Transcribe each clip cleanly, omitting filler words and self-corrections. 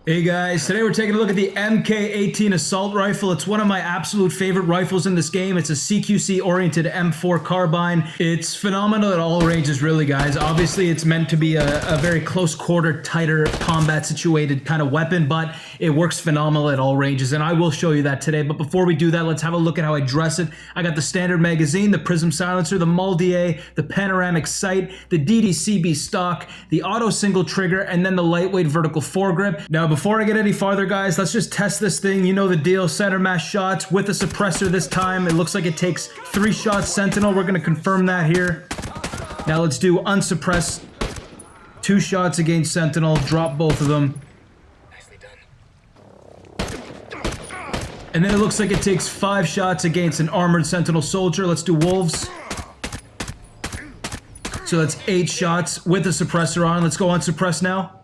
Hey guys, today we're taking a look at the MK18 assault rifle. It's one of my absolute favorite rifles in this game. It's a CQC oriented M4 carbine. It's phenomenal at all ranges really, guys. Obviously it's meant to be a very close quarter, tighter combat situated kind of weapon, but it works phenomenal at all ranges, and I will show you that today. But before we do that, let's have a look at how I dress it. I got the standard magazine, the prism silencer, the MUL-DA, the panoramic sight, the DDCB stock, the auto single trigger, and then the lightweight vertical foregrip. Now before I get any farther, guys, let's just test this thing. You know the deal, center mass shots with a suppressor this time. It looks like it takes 3 shots sentinel. We're gonna confirm that here. Now let's do unsuppressed, 2 shots against sentinel, drop both of them. Nicely done. And then it looks like it takes 5 shots against an armored sentinel soldier. Let's do wolves. So that's 8 shots with a suppressor on. Let's go unsuppressed now.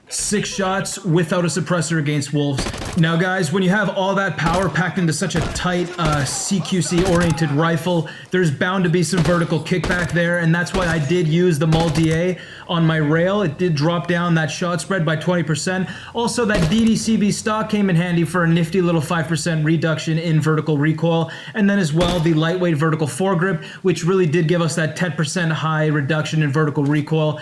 6 shots without a suppressor against wolves. Now guys, when you have all that power packed into such a tight CQC oriented rifle, there's bound to be some vertical kickback there, and that's why I did use the MUL-DA on my rail. It did drop down that shot spread by 20%. Also, that DDCB stock came in handy for a nifty little 5% reduction in vertical recoil, and then as well the lightweight vertical foregrip, which really did give us that 10% high reduction in vertical recoil.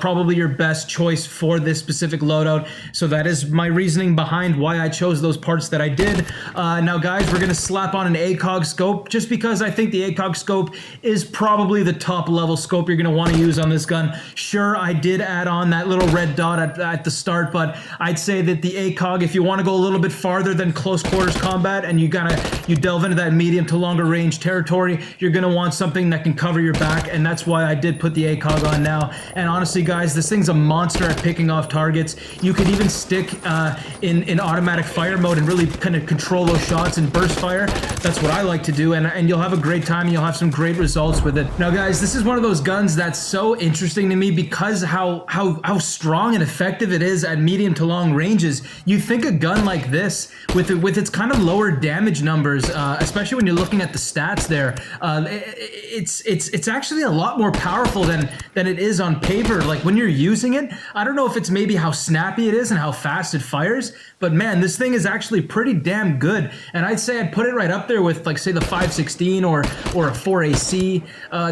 Probably your best choice for this specific loadout. So that is my reasoning behind why I chose those parts that I did. Now guys, we're gonna slap on an ACOG scope just because I think the ACOG scope is probably the top level scope you're gonna want to use on this gun. Sure, I did add on that little red dot at the start, but I'd say that the ACOG, if you want to go a little bit farther than close quarters combat and you delve into that medium to longer range territory, you're gonna want something that can cover your back, and that's why I did put the ACOG on now. And honestly guys, this thing's a monster at picking off targets. You could even stick in automatic fire mode and really kind of control those shots and burst fire. That's what I like to do, and you'll have a great time and you'll have some great results with it. Now guys, this is one of those guns that's so interesting to me because how strong and effective it is at medium to long ranges. You think a gun like this with its kind of lower damage numbers, especially when you're looking at the stats there, it's actually a lot more powerful than it is on paper. Like when you're using it, I don't know if it's maybe how snappy it is and how fast it fires, but man, this thing is actually pretty damn good. And I'd say I'd put it right up there with, like, say the 516 or a 4AC.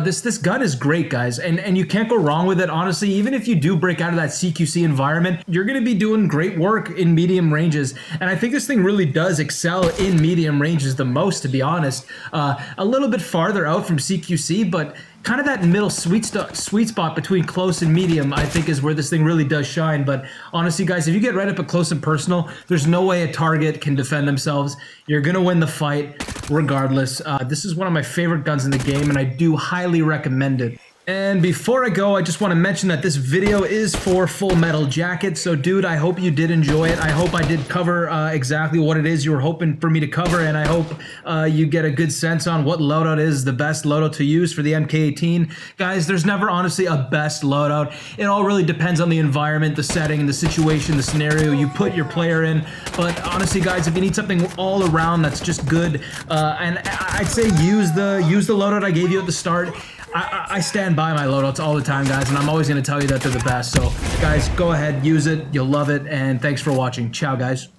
This gun is great, guys, and you can't go wrong with it. Honestly, even if you do break out of that CQC environment, you're gonna be doing great work in medium ranges. And I think this thing really does excel in medium ranges the most, to be honest. A little bit farther out from CQC, but kind of that middle sweet spot between close and medium, I think, is where this thing really does shine. But honestly guys, if you get right up at close and personal, there's no way a target can defend themselves. You're gonna win the fight regardless. This is one of my favorite guns in the game, and I do highly recommend it. And before I go, I just want to mention that this video is for Full Metal Jacket. So dude, I hope you did enjoy it. I hope I did cover exactly what it is you were hoping for me to cover, and I hope you get a good sense on what loadout is the best loadout to use for the MK18. Guys, there's never honestly a best loadout. It all really depends on the environment, the setting, the situation, the scenario you put your player in. But honestly guys, if you need something all around that's just good, and I'd say use the loadout I gave you at the start. I stand by my loadouts all the time, guys, and I'm always going to tell you that they're the best. So, guys, go ahead, use it. You'll love it, and thanks for watching. Ciao, guys.